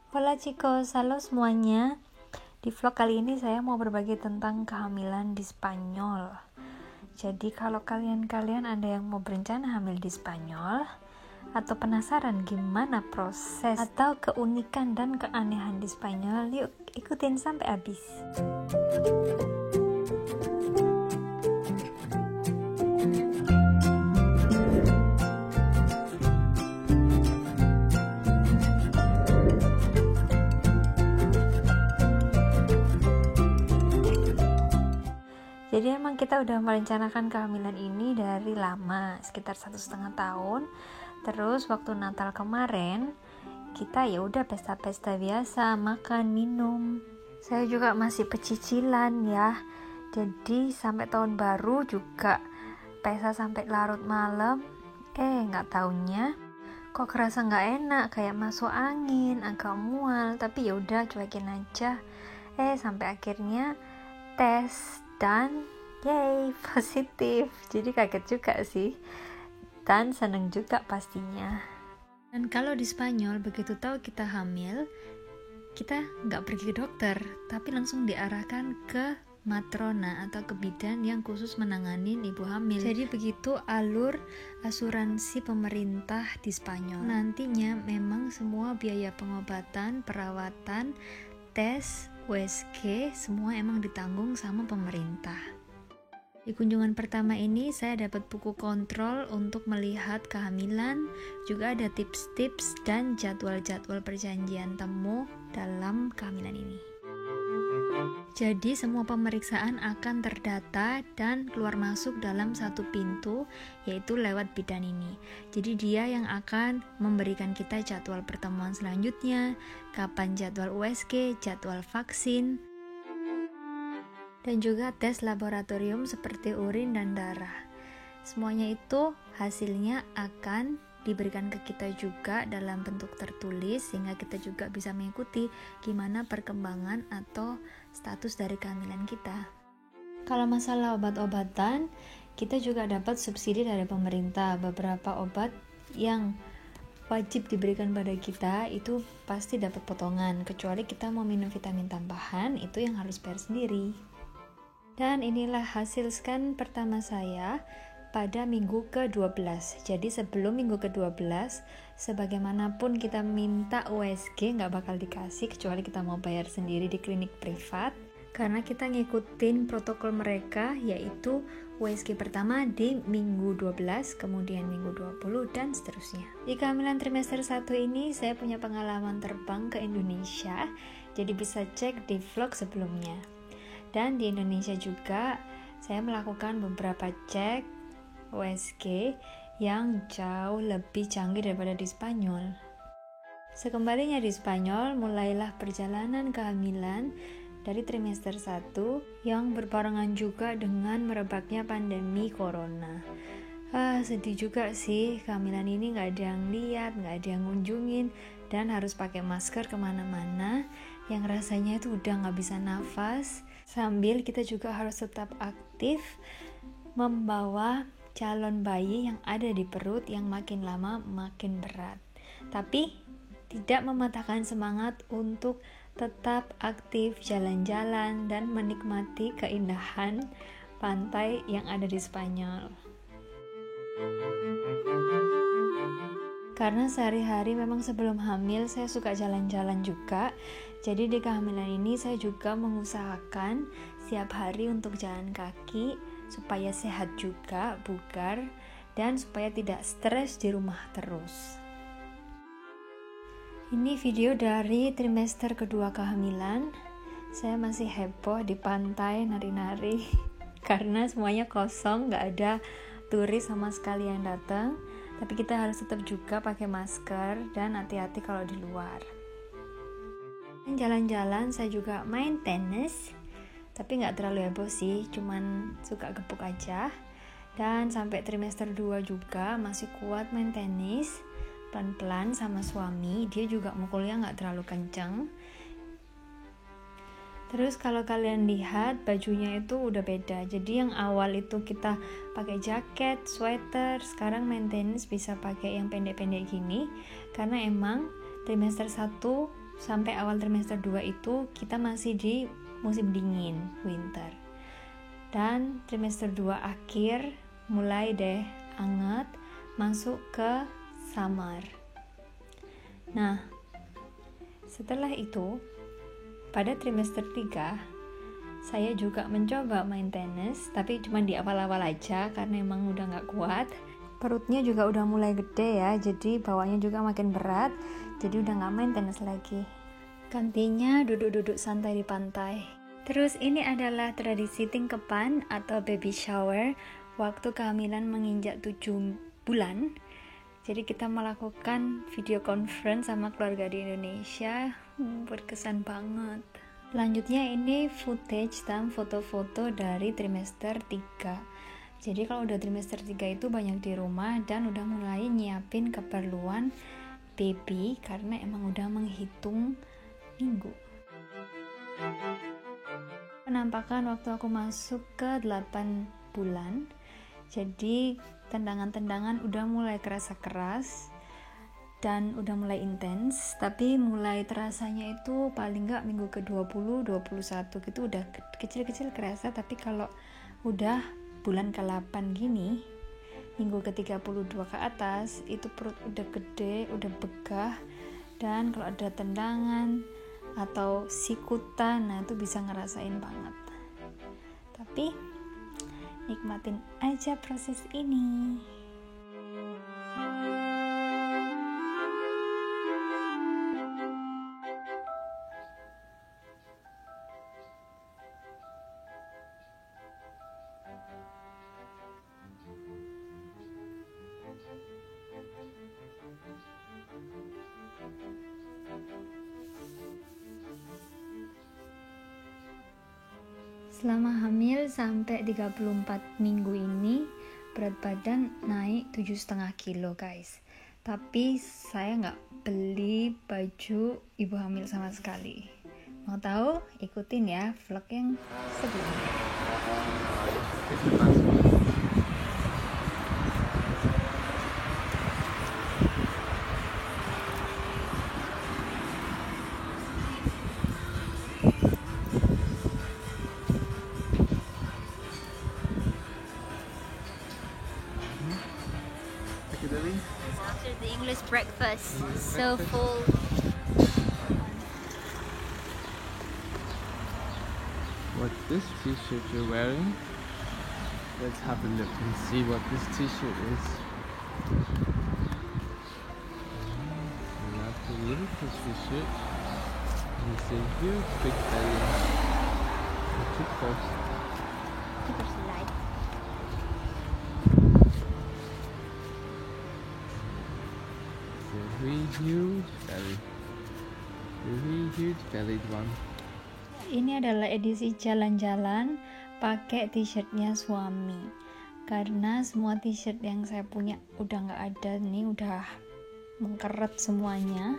Hola chicos, halo semuanya. Di vlog kali ini saya mau berbagi tentang kehamilan di Spanyol. Jadi kalau kalian ada yang mau berencana hamil di Spanyol atau penasaran gimana proses atau keunikan dan keanehan di Spanyol, yuk ikutin sampai habis. Jadi emang kita udah merencanakan kehamilan ini dari lama, sekitar 1,5 tahun. Terus waktu Natal kemarin kita ya udah pesta-pesta biasa, makan, minum. Saya juga masih pecicilan ya. Jadi sampai tahun baru juga pesta sampai larut malam. Nggak taunya kok kerasa nggak enak, kayak masuk angin, agak mual. Tapi ya udah cuekin aja. Sampai akhirnya tes dan yay, positif. Jadi kaget juga sih, dan seneng juga pastinya. Dan kalau di Spanyol begitu tahu kita hamil, kita nggak pergi ke dokter, tapi langsung diarahkan ke matrona atau ke bidan yang khusus menangani ibu hamil. Jadi begitu alur asuransi pemerintah di Spanyol. Nantinya memang semua biaya pengobatan, perawatan, tes, USG semua emang ditanggung sama pemerintah. Di kunjungan pertama ini saya dapat buku kontrol untuk melihat kehamilan, juga ada tips-tips dan jadwal-jadwal perjanjian temu dalam kehamilan ini. Jadi semua pemeriksaan akan terdata dan keluar masuk dalam satu pintu, yaitu lewat bidan ini. Jadi dia yang akan memberikan kita jadwal pertemuan selanjutnya, kapan jadwal USG, jadwal vaksin, dan juga tes laboratorium seperti urin dan darah. Semuanya itu hasilnya akan diberikan ke kita juga dalam bentuk tertulis, sehingga kita juga bisa mengikuti gimana perkembangan atau status dari kehamilan kita. Kalau masalah obat-obatan, kita juga dapat subsidi dari pemerintah. Beberapa obat yang wajib diberikan pada kita itu pasti dapat potongan, kecuali kita mau minum vitamin tambahan, itu yang harus bayar sendiri. Dan inilah hasil scan pertama saya pada minggu ke-12. Jadi sebelum minggu ke-12, sebagaimanapun kita minta USG nggak bakal dikasih, kecuali kita mau bayar sendiri di klinik privat, karena kita ngikutin protokol mereka, yaitu USG pertama di minggu 12, kemudian minggu 20, dan seterusnya. Di kehamilan trimester 1 ini saya punya pengalaman terbang ke Indonesia, jadi bisa cek di vlog sebelumnya. Dan di Indonesia juga saya melakukan beberapa cek USG yang jauh lebih canggih daripada di Spanyol. Sekembalinya di Spanyol, mulailah perjalanan kehamilan dari trimester 1 yang berbarengan juga dengan merebaknya pandemi corona. Sedih juga sih, kehamilan ini gak ada yang lihat, gak ada yang ngunjungin, dan harus pakai masker kemana-mana, yang rasanya itu udah gak bisa nafas, sambil kita juga harus tetap aktif membawa calon bayi yang ada di perut yang makin lama makin berat. Tapi tidak mematahkan semangat untuk tetap aktif jalan-jalan dan menikmati keindahan pantai yang ada di Spanyol. Karena sehari-hari memang sebelum hamil saya suka jalan-jalan juga. Jadi di kehamilan ini saya juga mengusahakan setiap hari untuk jalan kaki supaya sehat juga, bugar, dan supaya tidak stres di rumah terus. Ini video dari trimester kedua kehamilan. Saya masih heboh di pantai nari-nari karena semuanya kosong, gak ada turis sama sekali yang datang. Tapi kita harus tetap juga pakai masker dan hati-hati kalau di luar. Jalan-jalan saya juga main tenis, tapi nggak terlalu heboh sih, cuman suka gepuk aja. Dan sampai trimester 2 juga masih kuat main tenis, pelan-pelan sama suami, dia juga mukulnya nggak terlalu kenceng. Terus kalau kalian lihat bajunya itu udah beda. Jadi yang awal itu kita pakai jaket, sweater, sekarang main tenis bisa pakai yang pendek-pendek gini. Karena emang trimester 1 sampai awal trimester 2 itu kita masih di musim dingin, winter. Dan trimester 2 akhir mulai deh anget, masuk ke summer. Nah, setelah itu pada trimester 3 saya juga mencoba main tenis, tapi cuma di awal-awal aja karena emang udah gak kuat. Perutnya juga udah mulai gede ya, jadi bawahnya juga makin berat, jadi udah gak main tenis lagi. Gantinya duduk-duduk santai di pantai. Terus ini adalah tradisi tingkepan atau baby shower waktu kehamilan menginjak 7 bulan. Jadi kita melakukan video conference sama keluarga di Indonesia, berkesan banget. Lanjutnya ini footage dan foto-foto dari trimester 3. Jadi kalau udah trimester 3 itu banyak di rumah dan udah mulai nyiapin keperluan baby karena emang udah menghitung minggu. Penampakan waktu aku masuk ke 8 bulan, jadi tendangan-tendangan udah mulai kerasa keras dan udah mulai intens, tapi mulai terasanya itu paling nggak minggu ke-20, 21 gitu udah kecil-kecil kerasa, tapi kalau udah bulan ke-8 gini, minggu ke-32 ke atas, itu perut udah gede, udah begah, dan kalau ada tendangan atau sikutan, nah itu bisa ngerasain banget. Tapi nikmatin aja proses ini. Selama hamil sampai 34 minggu ini berat badan naik 7,5 kilo guys. Tapi saya nggak beli baju ibu hamil sama sekali. Mau tahu? Ikutin ya vlog yang sebelumnya. After the English breakfast, so full. What's this t-shirt you're wearing? Let's have a look and see what this t-shirt is. That's a little t-shirt. And it's a huge big belly. Too close. Really huge bellied one. Ini adalah edisi jalan-jalan pakai t-shirtnya suami. Karena semua t-shirt yang saya punya udah nggak ada nih, udah mengkeret semuanya.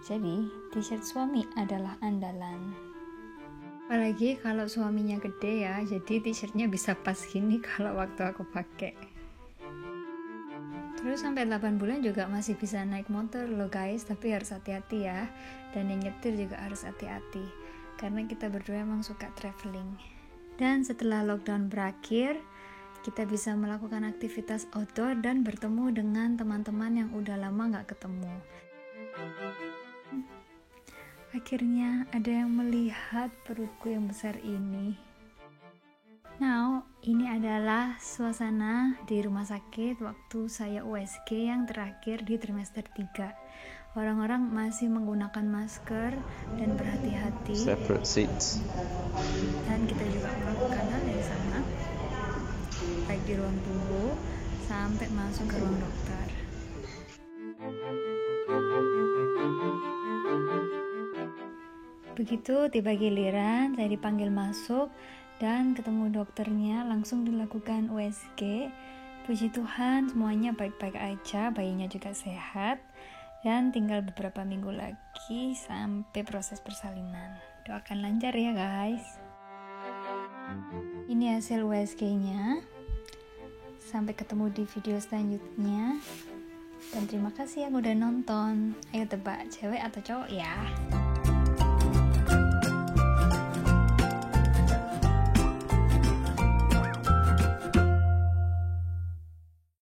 Jadi t-shirt suami adalah andalan. Apalagi kalau suaminya gede ya, jadi t-shirtnya bisa pas gini kalau waktu aku pakai. Terus sampai 8 bulan juga masih bisa naik motor loh guys, tapi harus hati-hati ya. Dan yang nyetir juga harus hati-hati, karena kita berdua emang suka traveling. Dan setelah lockdown berakhir, kita bisa melakukan aktivitas outdoor dan bertemu dengan teman-teman yang udah lama gak ketemu. Akhirnya ada yang melihat perutku yang besar ini. Now, ini adalah suasana di rumah sakit waktu saya USG yang terakhir di trimester 3. Orang-orang masih menggunakan masker dan berhati-hati. Separate seats. Dan kita juga melakukan hal yang sama, baik di ruang tunggu sampai masuk ke ruang dokter. Begitu tiba giliran, saya dipanggil masuk dan ketemu dokternya, langsung dilakukan USG. Puji Tuhan semuanya baik-baik aja, bayinya juga sehat, dan tinggal beberapa minggu lagi sampai proses persalinan. Doakan lancar ya guys. Ini hasil USG-nya. Sampai ketemu di video selanjutnya. Dan terima kasih yang udah nonton. Ayo tebak cewek atau cowok ya.